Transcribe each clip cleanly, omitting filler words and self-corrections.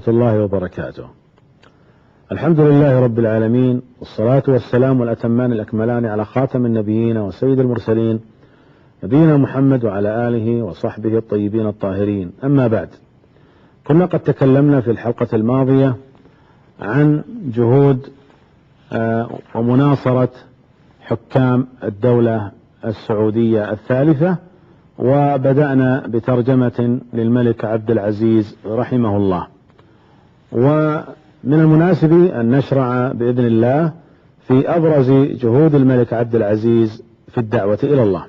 الله وبركاته. الحمد لله رب العالمين، والصلاة والسلام الأتمان الأكملان على خاتم النبيين وسيد المرسلين نبينا محمد وعلى آله وصحبه الطيبين الطاهرين. أما بعد، كنا قد تكلمنا في الحلقة الماضية عن جهود ومناصرة حكام الدولة السعودية الثالثة، وبدأنا بترجمة للملك عبد العزيز رحمه الله. ومن المناسب أن نشرع بإذن الله في أبرز جهود الملك عبد العزيز في الدعوة إلى الله.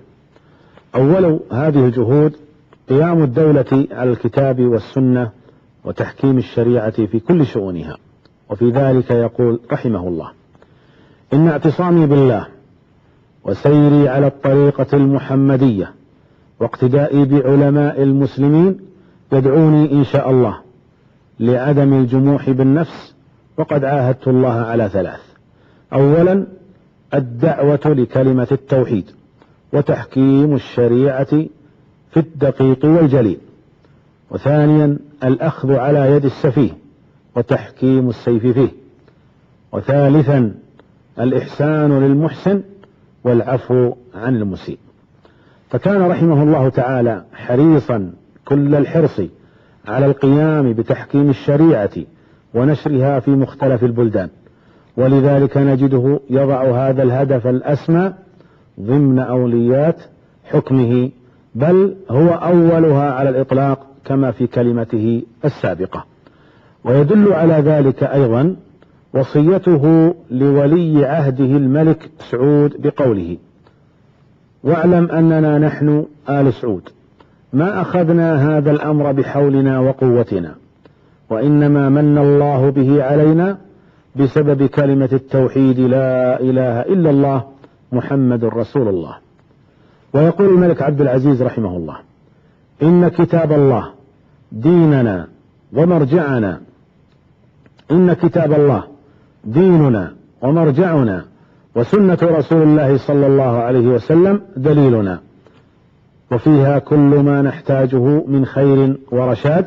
أول هذه الجهود قيام الدولة على الكتاب والسنة وتحكيم الشريعة في كل شؤونها، وفي ذلك يقول رحمه الله: إن اعتصامي بالله وسيري على الطريقة المحمدية واقتدائي بعلماء المسلمين يدعوني إن شاء الله لعدم الجموح بالنفس، وقد عاهدت الله على ثلاث: أولا الدعوة لكلمة التوحيد وتحكيم الشريعة في الدقيق والجليل، وثانيا الأخذ على يد السفيه وتحكيم السيف فيه، وثالثا الإحسان للمحسن والعفو عن المسيء. فكان رحمه الله تعالى حريصا كل الحرص على القيام بتحكيم الشريعة ونشرها في مختلف البلدان، ولذلك نجده يضع هذا الهدف الأسمى ضمن أوليات حكمه، بل هو أولها على الإطلاق كما في كلمته السابقة. ويدل على ذلك أيضا وصيته لولي عهده الملك سعود بقوله: واعلم أننا نحن آل سعود ما أخذنا هذا الأمر بحولنا وقوتنا، وإنما من الله به علينا بسبب كلمة التوحيد لا إله إلا الله محمد رسول الله. ويقول الملك عبد العزيز رحمه الله: إن كتاب الله ديننا ومرجعنا، إن كتاب الله ديننا ومرجعنا، وسنة رسول الله صلى الله عليه وسلم دليلنا، وفيها كل ما نحتاجه من خير ورشاد،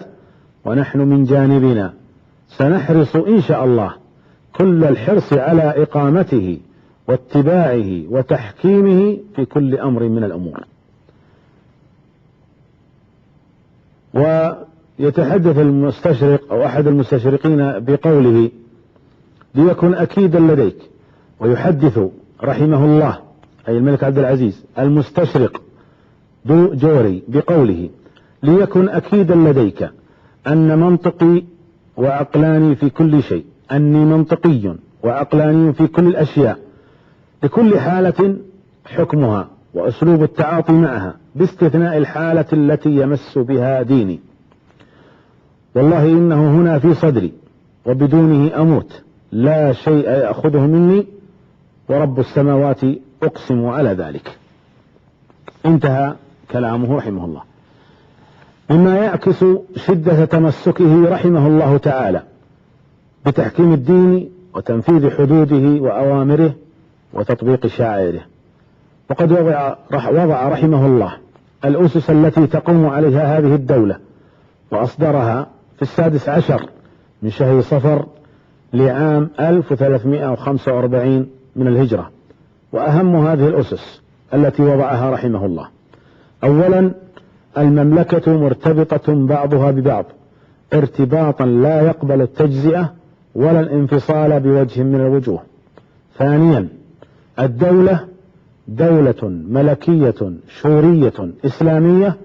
ونحن من جانبنا سنحرص إن شاء الله كل الحرص على إقامته واتباعه وتحكيمه في كل أمر من الأمور. ويتحدث المستشرق أو أحد المستشرقين بقوله: ليكن أكيدا لديك. ويحدث رحمه الله أي الملك عبد العزيز المستشرق دو جوري بقوله: ليكن أكيدا لديك أن منطقي وعقلاني في كل شيء، أني منطقي وعقلاني في كل الأشياء، لكل حالة حكمها وأسلوب التعاطي معها، باستثناء الحالة التي يمس بها ديني. والله إنه هنا في صدري وبدونه أموت، لا شيء يأخذه مني، ورب السماوات أقسم على ذلك. انتهى كلامه رحمه الله. مما يعكس شدة تمسكه رحمه الله تعالى بتحكيم الدين وتنفيذ حدوده وأوامره وتطبيق شعائره. وقد وضع رحمه الله الأسس التي تقوم عليها هذه الدولة، وأصدرها في 16 من شهر صفر لعام 1345 من الهجرة. وأهم هذه الأسس التي وضعها رحمه الله: أولا المملكة مرتبطة بعضها ببعض ارتباطا لا يقبل التجزئة ولا الانفصال بوجه من الوجوه. ثانيا الدولة دولة ملكية شورية إسلامية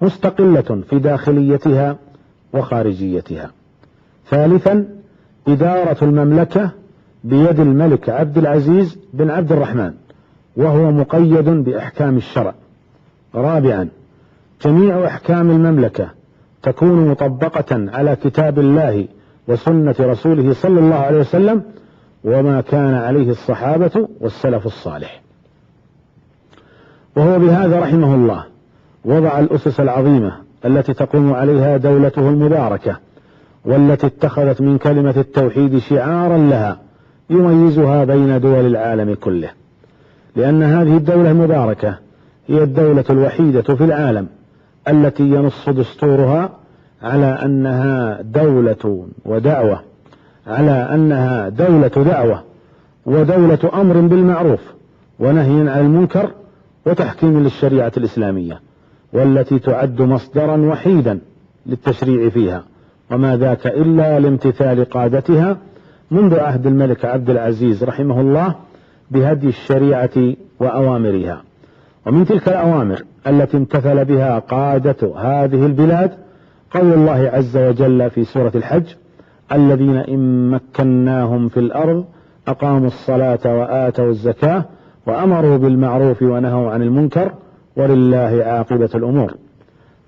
مستقلة في داخليتها وخارجيتها. ثالثا إدارة المملكة بيد الملك عبد العزيز بن عبد الرحمن، وهو مقيد بأحكام الشرع. رابعا جميع أحكام المملكة تكون مطبقة على كتاب الله وسنة رسوله صلى الله عليه وسلم وما كان عليه الصحابة والسلف الصالح. وهو بهذا رحمه الله وضع الأسس العظيمة التي تقوم عليها دولته المباركة، والتي اتخذت من كلمة التوحيد شعارا لها يميزها بين دول العالم كله، لأن هذه الدولة المباركة هي الدولة الوحيدة في العالم التي ينص دستورها على أنها دولة دعوة ودولة أمر بالمعروف ونهي عن المنكر وتحكيم للشريعة الإسلامية، والتي تعد مصدرا وحيدا للتشريع فيها، وما ذاك إلا لامتثال قادتها منذ عهد الملك عبد العزيز رحمه الله بهدي الشريعة وأوامرها. ومن تلك الأوامر التي امتثل بها قادة هذه البلاد قول الله عز وجل في سورة الحج: الذين إن مكناهم في الأرض أقاموا الصلاة وآتوا الزكاة وأمروا بالمعروف ونهوا عن المنكر ولله عاقبة الأمور.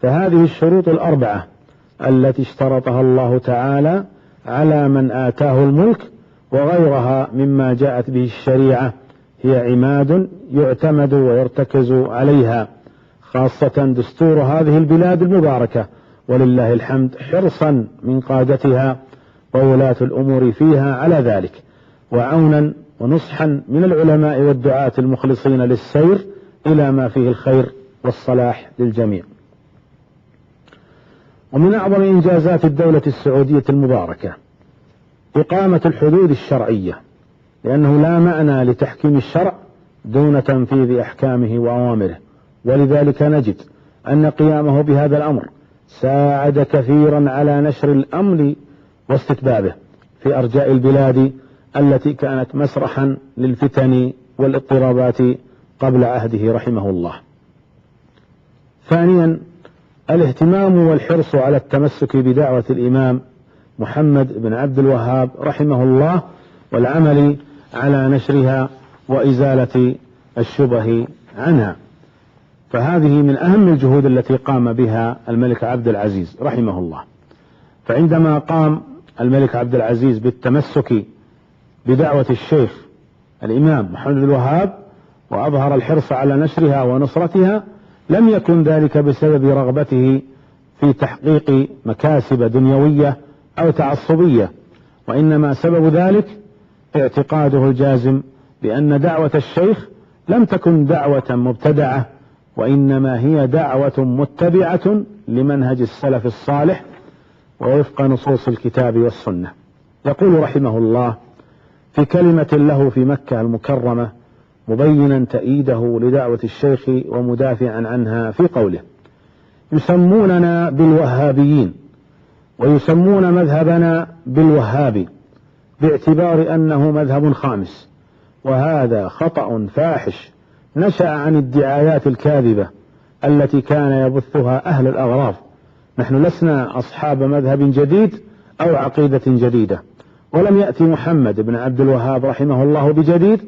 فهذه الشروط الأربعة التي اشترطها الله تعالى على من آتاه الملك وغيرها مما جاءت به الشريعة هي عماد يعتمد ويرتكز عليها، خاصة دستور هذه البلاد المباركة ولله الحمد حرصا من قادتها وولاة الأمور فيها على ذلك، وعونا ونصحا من العلماء والدعاة المخلصين للسير إلى ما فيه الخير والصلاح للجميع. ومن أعظم إنجازات الدولة السعودية المباركة إقامة الحدود الشرعية، لأنه لا معنى لتحكيم الشرع دون تنفيذ أحكامه وأوامره، ولذلك نجد أن قيامه بهذا الأمر ساعد كثيرا على نشر الأمن واستتبابه في أرجاء البلاد التي كانت مسرحا للفتن والاضطرابات قبل عهده رحمه الله. ثانيا، الاهتمام والحرص على التمسك بدعوة الإمام محمد بن عبد الوهاب رحمه الله والعمل على نشرها وإزالة الشبه عنها، فهذه من أهم الجهود التي قام بها الملك عبد العزيز رحمه الله. فعندما قام الملك عبد العزيز بالتمسك بدعوة الشيخ الإمام محمد بن الوهاب وأظهر الحرص على نشرها ونصرتها، لم يكن ذلك بسبب رغبته في تحقيق مكاسب دنيوية أو تعصبية، وإنما سبب ذلك اعتقاده الجازم بأن دعوة الشيخ لم تكن دعوة مبتدعة، وإنما هي دعوة متبعة لمنهج السلف الصالح ووفق نصوص الكتاب والسنة. يقول رحمه الله في كلمة له في مكة المكرمة مبينا تأييده لدعوة الشيخ ومدافعا عنها في قوله: يسموننا بالوهابيين ويسمون مذهبنا بالوهابي باعتبار أنه مذهب خامس، وهذا خطأ فاحش نشأ عن الدعايات الكاذبة التي كان يبثها أهل الأغراض. نحن لسنا أصحاب مذهب جديد أو عقيدة جديدة، ولم يأتي محمد بن عبد الوهاب رحمه الله بجديد،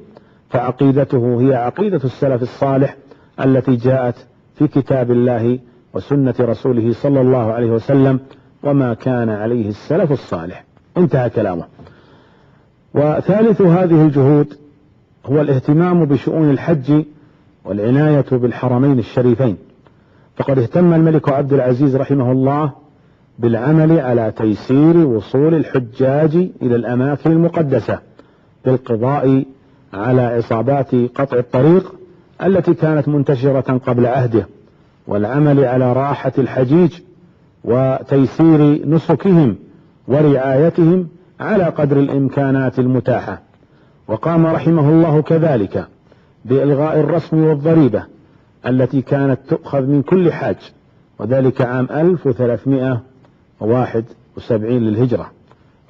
فعقيدته هي عقيدة السلف الصالح التي جاءت في كتاب الله وسنة رسوله صلى الله عليه وسلم وما كان عليه السلف الصالح. انتهى كلامه. وثالث هذه الجهود هو الاهتمام بشؤون الحج والعناية بالحرمين الشريفين، فقد اهتم الملك عبد العزيز رحمه الله بالعمل على تيسير وصول الحجاج إلى الأماكن المقدسة بالقضاء على عصابات قطع الطريق التي كانت منتشرة قبل عهده، والعمل على راحة الحجيج وتيسير نسكهم ورعايتهم على قدر الإمكانات المتاحة. وقام رحمه الله كذلك بإلغاء الرسم والضريبة التي كانت تؤخذ من كل حاج، وذلك عام 1371 للهجرة،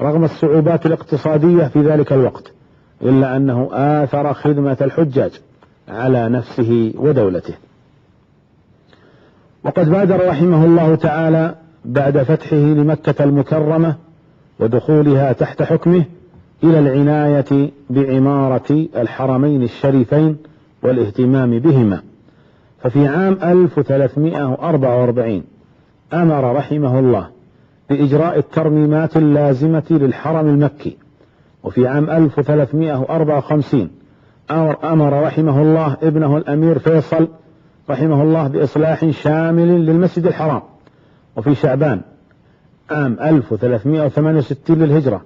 رغم الصعوبات الاقتصادية في ذلك الوقت، إلا أنه آثر خدمة الحجاج على نفسه ودولته. وقد بادر رحمه الله تعالى بعد فتحه لمكة المكرمة ودخولها تحت حكمه إلى العناية بعمارة الحرمين الشريفين والاهتمام بهما. ففي عام 1344 أمر رحمه الله بإجراء الترميمات اللازمة للحرم المكي، وفي عام 1354 أمر رحمه الله ابنه الأمير فيصل رحمه الله بإصلاح شامل للمسجد الحرام. وفي شعبان عام 1368 للهجرة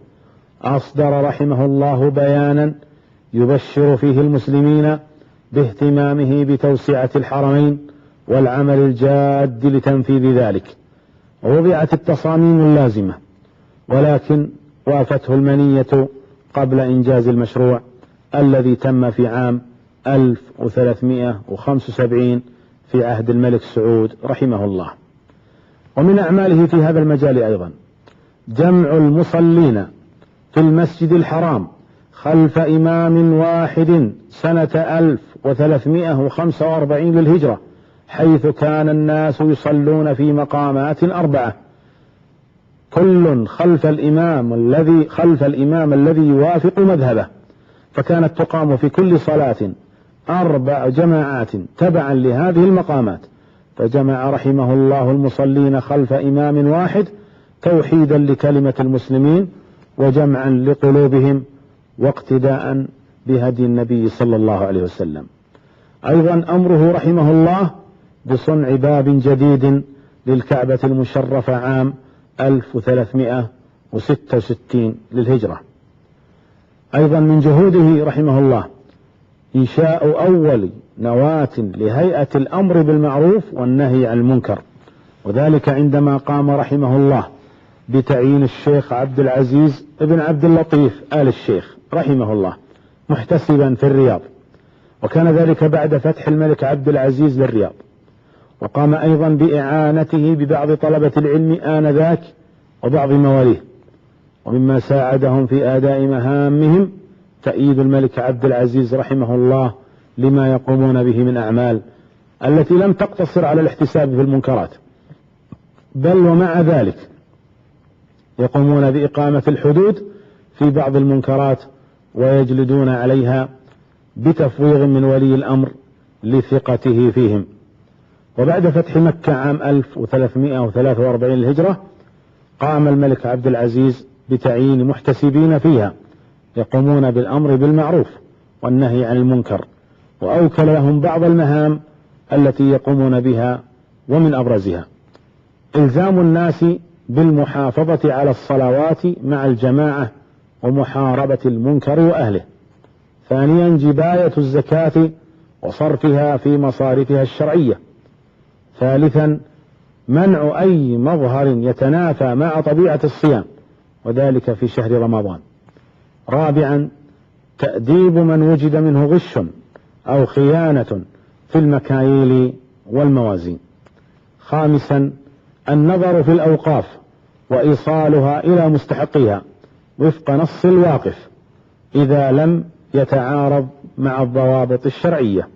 أصدر رحمه الله بيانا يبشر فيه المسلمين باهتمامه بتوسعة الحرمين والعمل الجاد لتنفيذ ذلك. ووضعت التصاميم اللازمة، ولكن وافته المنية قبل إنجاز المشروع الذي تم في عام 1375 في عهد الملك سعود رحمه الله. ومن أعماله في هذا المجال أيضا جمع المصلين في المسجد الحرام خلف إمام واحد سنة 1345 للهجرة، حيث كان الناس يصلون في مقامات 4، كل خلف الإمام الذي يوافق مذهبه، فكانت تقام في كل صلاة 4 جماعات تبعا لهذه المقامات، فجمع رحمه الله المصلين خلف إمام واحد توحيدا لكلمة المسلمين وجمعا لقلوبهم واقتداء بهدي النبي صلى الله عليه وسلم. أيضا أمره رحمه الله بصنع باب جديد للكعبة المشرفة عام 1366 للهجرة. أيضا من جهوده رحمه الله إنشاء أول نواة لهيئة الأمر بالمعروف والنهي عن المنكر، وذلك عندما قام رحمه الله بتعيين الشيخ عبد العزيز بن عبد اللطيف آل الشيخ رحمه الله محتسبا في الرياض، وكان ذلك بعد فتح الملك عبد العزيز للرياض. وقام أيضا بإعانته ببعض طلبة العلم آنذاك وبعض مواليه، ومما ساعدهم في أداء مهامهم تأييد الملك عبد العزيز رحمه الله لما يقومون به من أعمال التي لم تقتصر على الاحتساب في المنكرات، بل ومع ذلك يقومون بإقامة الحدود في بعض المنكرات ويجلدون عليها بتفويض من ولي الأمر لثقته فيهم. وبعد فتح مكة عام 1343 للهجرة قام الملك عبد العزيز بتعيين محتسبين فيها يقومون بالأمر بالمعروف والنهي عن المنكر، وأوكل لهم بعض المهام التي يقومون بها، ومن أبرزها إلزام الناس بالمحافظة على الصلوات مع الجماعة ومحاربة المنكر وأهله. ثانيا جباية الزكاة وصرفها في مصارفها الشرعية. ثالثا منع أي مظهر يتنافى مع طبيعة الصيام، وذلك في شهر رمضان. رابعا تأديب من وجد منه غش أو خيانة في المكاييل والموازين. خامسا النظر في الأوقاف وإيصالها إلى مستحقيها وفق نص الواقف إذا لم يتعارض مع الضوابط الشرعية،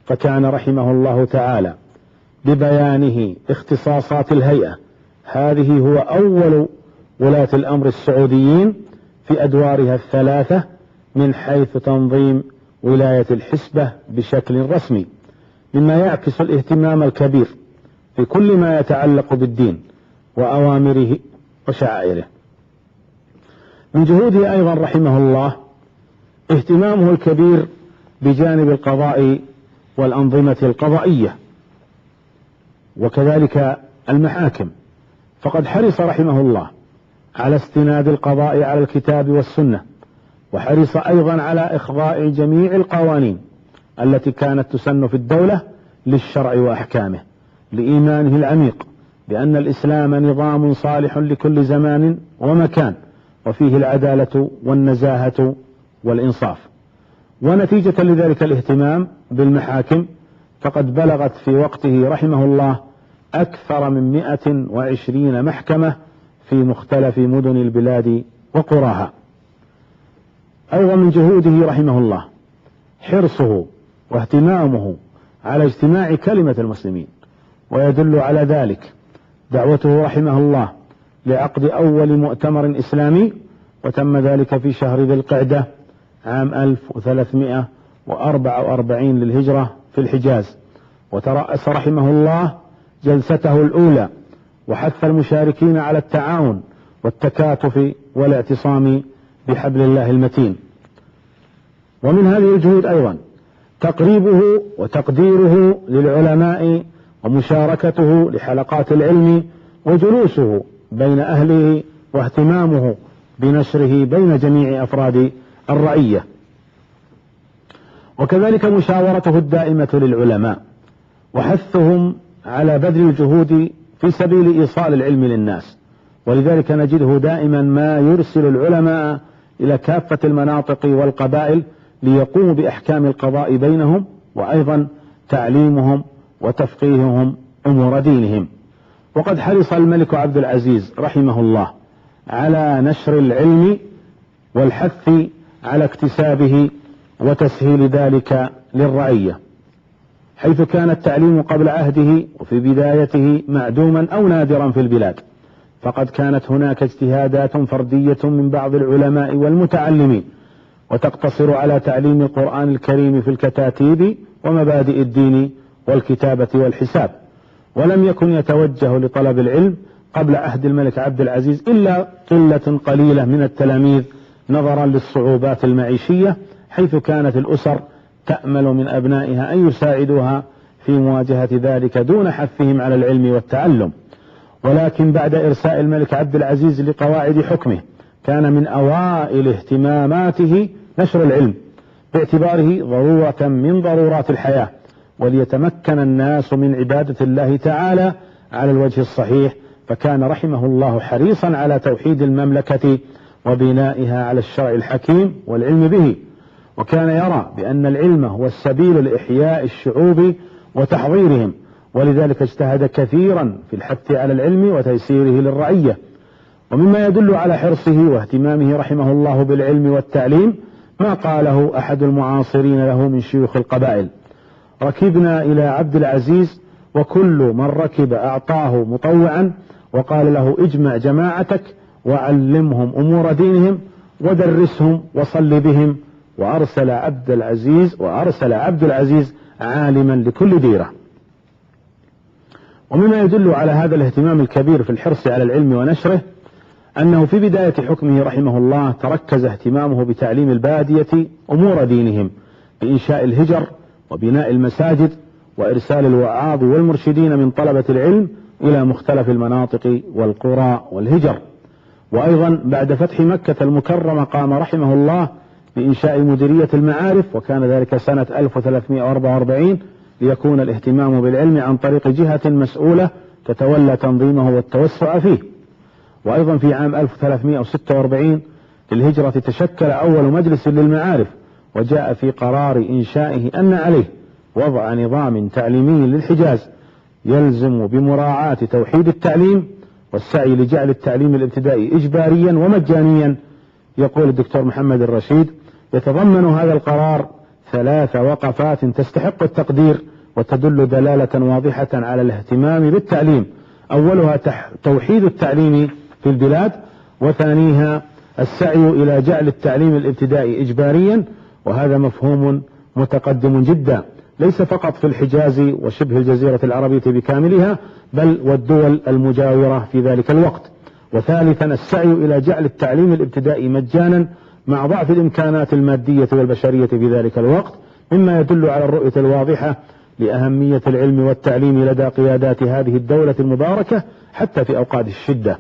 فكان رحمه الله تعالى ببيانه اختصاصات الهيئة هذه هو أول ولاة الأمر السعوديين في أدوارها الثلاثة من حيث تنظيم ولاية الحسبة بشكل رسمي، مما يعكس الاهتمام الكبير في كل ما يتعلق بالدين وأوامره وشعائره. من جهوده أيضا رحمه الله اهتمامه الكبير بجانب القضاء والأنظمة القضائية وكذلك المحاكم، فقد حرص رحمه الله على استناد القضاء على الكتاب والسنة، وحرص أيضا على إخضاع جميع القوانين التي كانت تسن في الدولة للشرع وأحكامه، لإيمانه العميق بأن الإسلام نظام صالح لكل زمان ومكان، وفيه العدالة والنزاهة والإنصاف. ونتيجة لذلك الاهتمام بالمحاكم فقد بلغت في وقته رحمه الله أكثر من 120 محكمة في مختلف مدن البلاد وقراها. أيضا من جهوده رحمه الله حرصه واهتمامه على اجتماع كلمة المسلمين، ويدل على ذلك دعوته رحمه الله لعقد أول مؤتمر إسلامي، وتم ذلك في شهر ذي القعدة عام 1344 للهجرة في الحجاز، وترأس رحمه الله جلسته الأولى، وحث المشاركين على التعاون والتكاتف والاعتصام بحبل الله المتين. ومن هذه الجهود أيضا تقريبه وتقديره للعلماء ومشاركته لحلقات العلم وجلوسه بين أهله واهتمامه بنشره بين جميع أفراد الرعية، وكذلك مشاورته الدائمة للعلماء وحثهم على بذل الجهود في سبيل إيصال العلم للناس. ولذلك نجده دائما ما يرسل العلماء إلى كافة المناطق والقبائل ليقوموا بأحكام القضاء بينهم، وأيضا تعليمهم وتفقيههم أمور دينهم. وقد حرص الملك عبد العزيز رحمه الله على نشر العلم والحث على اكتسابه وتسهيل ذلك للرعية، حيث كان التعليم قبل عهده وفي بدايته معدوما أو نادرا في البلاد، فقد كانت هناك اجتهادات فردية من بعض العلماء والمتعلمين، وتقتصر على تعليم القرآن الكريم في الكتاتيب ومبادئ الدين والكتابة والحساب، ولم يكن يتوجه لطلب العلم قبل عهد الملك عبد العزيز إلا قلة قليلة من التلاميذ نظرا للصعوبات المعيشية، حيث كانت الأسر تأمل من أبنائها أن يساعدوها في مواجهة ذلك دون حثهم على العلم والتعلم. ولكن بعد إرساء الملك عبد العزيز لقواعد حكمه كان من أوائل اهتماماته نشر العلم، باعتباره ضرورة من ضرورات الحياة، وليتمكن الناس من عبادة الله تعالى على الوجه الصحيح. فكان رحمه الله حريصا على توحيد المملكة وبنائها على الشرع الحكيم والعلم به، وكان يرى بأن العلم هو السبيل لإحياء الشعوب وتحضيرهم، ولذلك اجتهد كثيرا في الحث على العلم وتيسيره للرعية. ومما يدل على حرصه واهتمامه رحمه الله بالعلم والتعليم ما قاله أحد المعاصرين له من شيوخ القبائل: ركبنا إلى عبد العزيز وكل من ركب أعطاه مطوعا، وقال له: اجمع جماعتك وعلمهم أمور دينهم ودرسهم وصل بهم. وأرسل عبد العزيز عالما لكل ديرة. ومما يدل على هذا الاهتمام الكبير في الحرص على العلم ونشره أنه في بداية حكمه رحمه الله تركز اهتمامه بتعليم البادية أمور دينهم، بإنشاء الهجر وبناء المساجد وإرسال الوعاظ والمرشدين من طلبة العلم إلى مختلف المناطق والقرى والهجر. وأيضا بعد فتح مكة المكرمة قام رحمه الله بإنشاء مديرية المعارف، وكان ذلك سنة 1344، ليكون الاهتمام بالعلم عن طريق جهة مسؤولة تتولى تنظيمه والتوسع فيه. وأيضا في عام 1346 للهجرة تشكل أول مجلس للمعارف، وجاء في قرار إنشائه أن عليه وضع نظام تعليمي للحجاز يلزم بمراعاة توحيد التعليم والسعي لجعل التعليم الابتدائي إجباريا ومجانيا. يقول الدكتور محمد الرشيد: يتضمن هذا القرار 3 وقفات تستحق التقدير وتدل دلالة واضحة على الاهتمام بالتعليم: أولها توحيد التعليم في البلاد، وثانيها السعي إلى جعل التعليم الابتدائي إجباريا، وهذا مفهوم متقدم جدا ليس فقط في الحجاز وشبه الجزيرة العربية بكاملها بل والدول المجاورة في ذلك الوقت. وثالثا السعي إلى جعل التعليم الابتدائي مجانا مع ضعف الإمكانات المادية والبشرية في ذلك الوقت، مما يدل على الرؤية الواضحة لأهمية العلم والتعليم لدى قيادات هذه الدولة المباركة حتى في أوقات الشدة.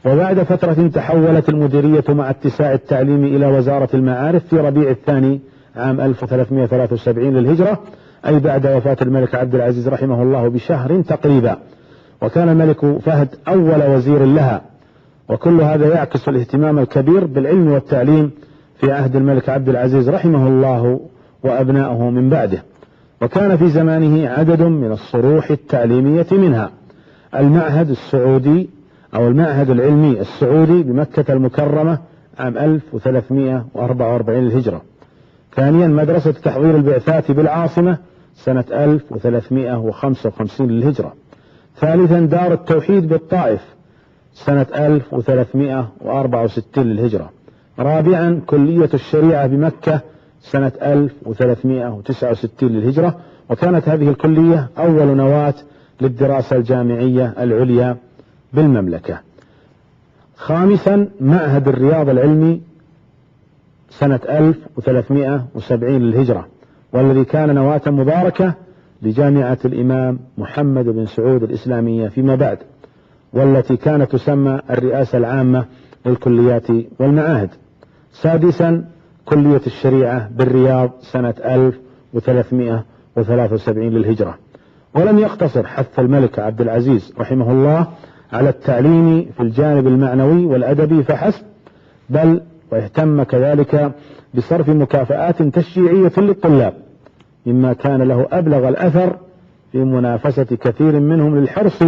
وبعد فترة تحولت المديرية مع اتساع التعليم إلى وزارة المعارف في ربيع الثاني عام 1373 للهجرة، أي بعد وفاة الملك عبد العزيز رحمه الله بشهر تقريبا، وكان الملك فهد أول وزير لها. وكل هذا يعكس الاهتمام الكبير بالعلم والتعليم في عهد الملك عبد العزيز رحمه الله وأبنائه من بعده. وكان في زمانه عدد من الصروح التعليمية، منها المعهد السعودي أو المعهد العلمي السعودي بمكة المكرمة عام 1344 للهجرة. ثانيا مدرسة تحضير البعثات بالعاصمة سنة 1355 للهجرة. ثالثا دار التوحيد بالطائف سنة 1364 للهجرة. رابعا كلية الشريعة بمكة سنة 1369 للهجرة، وكانت هذه الكلية أول نواة للدراسة الجامعية العليا بالمملكة. خامسا معهد الرياض العلمي سنة 1370 للهجرة، والذي كان نواة مباركة لجامعة الإمام محمد بن سعود الإسلامية فيما بعد، والتي كانت تسمى الرئاسة العامة للكليات والمعاهد. سادسا كلية الشريعة بالرياض سنة 1373 للهجرة. ولم يقتصر حث الملك عبد العزيز رحمه الله على التعليم في الجانب المعنوي والأدبي فحسب، بل واهتم كذلك بصرف مكافآت تشجيعية للطلاب، مما كان له أبلغ الأثر في منافسة كثير منهم للحرص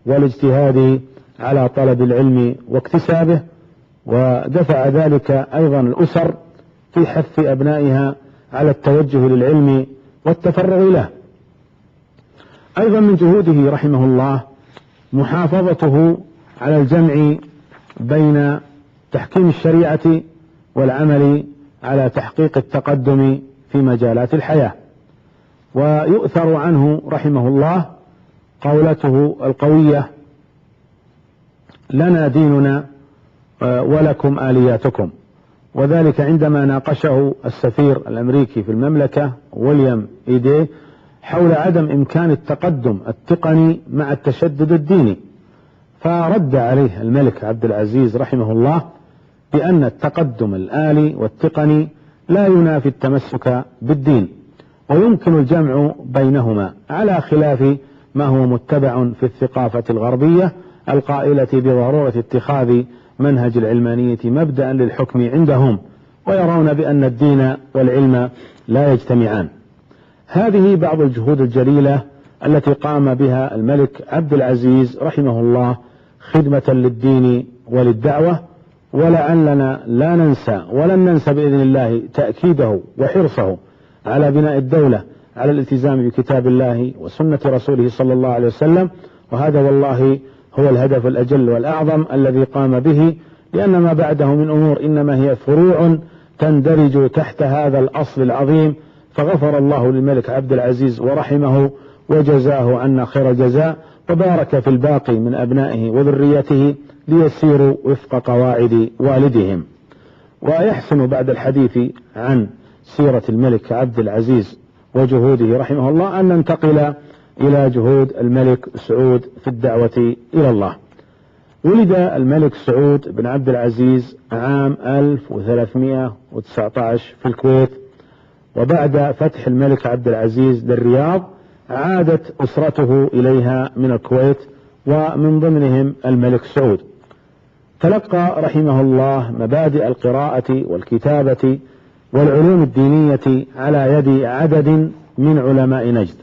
والاجتهاد على طلب العلم واكتسابه، ودفع ذلك أيضا الأسر في حث أبنائها على التوجه للعلم والتفرغ له. أيضا من جهوده رحمه الله محافظته على الجمع بين تحكيم الشريعة والعمل على تحقيق التقدم في مجالات الحياة. ويؤثر عنه رحمه الله قولته القوية: لنا ديننا ولكم آلياتكم، وذلك عندما ناقشه السفير الأمريكي في المملكة ويليام إيدي حول عدم إمكان التقدم التقني مع التشدد الديني، فرد عليه الملك عبد العزيز رحمه الله بأن التقدم الآلي والتقني لا ينافي التمسك بالدين، ويمكن الجمع بينهما على خلاف ما هو متبع في الثقافة الغربية القائلة بضرورة اتخاذ منهج العلمانية مبدأ للحكم عندهم، ويرون بأن الدين والعلم لا يجتمعان. هذه بعض الجهود الجليلة التي قام بها الملك عبد العزيز رحمه الله خدمة للدين وللدعوة، ولعلنا لا ننسى ولن ننسى بإذن الله تأكيده وحرصه على بناء الدولة على الالتزام بكتاب الله وسنة رسوله صلى الله عليه وسلم، وهذا والله هو الهدف الأجل والأعظم الذي قام به، لأن ما بعده من أمور إنما هي فروع تندرج تحت هذا الأصل العظيم. فغفر الله للملك عبد العزيز ورحمه وجزاه عنا خير الجزاء، وبارك في الباقي من أبنائه وذريته ليسيروا وفق قواعد والدهم. ويحسن بعد الحديث عن سيرة الملك عبد العزيز وجهوده رحمه الله أن ننتقل إلى جهود الملك سعود في الدعوة إلى الله. ولد الملك سعود بن عبد العزيز عام 1319 في الكويت، وبعد فتح الملك عبد العزيز للرياض عادت أسرته إليها من الكويت، ومن ضمنهم الملك سعود. تلقى رحمه الله مبادئ القراءة والكتابة والعلوم الدينية على يد عدد من علماء نجد،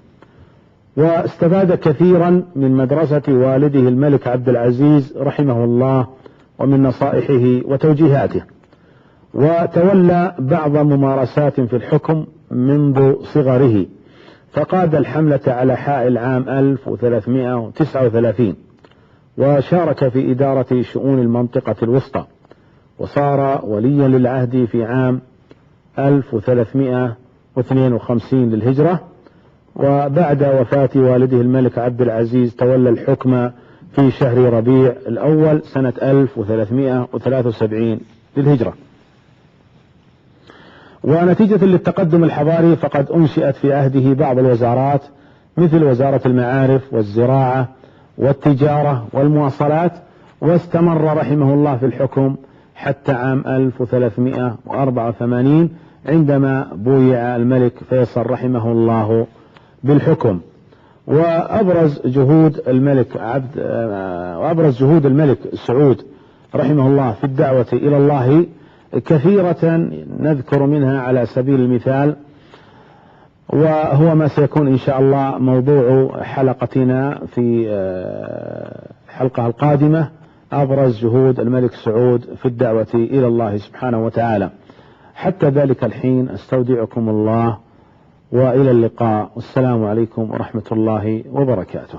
واستفاد كثيرا من مدرسة والده الملك عبد العزيز رحمه الله ومن نصائحه وتوجيهاته، وتولى بعض ممارسات في الحكم منذ صغره، فقاد الحملة على حائل عام 1339، وشارك في إدارة شؤون المنطقة الوسطى، وصار وليا للعهد في عام 1352 للهجرة. وبعد وفاة والده الملك عبد العزيز تولى الحكم في شهر ربيع الأول سنة 1373 للهجرة. ونتيجة للتقدم الحضاري فقد أنشئت في عهده بعض الوزارات مثل وزارة المعارف والزراعة والتجارة والمواصلات، واستمر رحمه الله في الحكم حتى عام 1384 عندما بويع الملك فيصل رحمه الله بالحكم. وأبرز جهود الملك سعود رحمه الله في الدعوة إلى الله كثيرة، نذكر منها على سبيل المثال، وهو ما سيكون إن شاء الله موضوع حلقتنا في الحلقة القادمة: أبرز جهود الملك سعود في الدعوة إلى الله سبحانه وتعالى. حتى ذلك الحين أستودعكم الله، وإلى اللقاء، والسلام عليكم ورحمة الله وبركاته.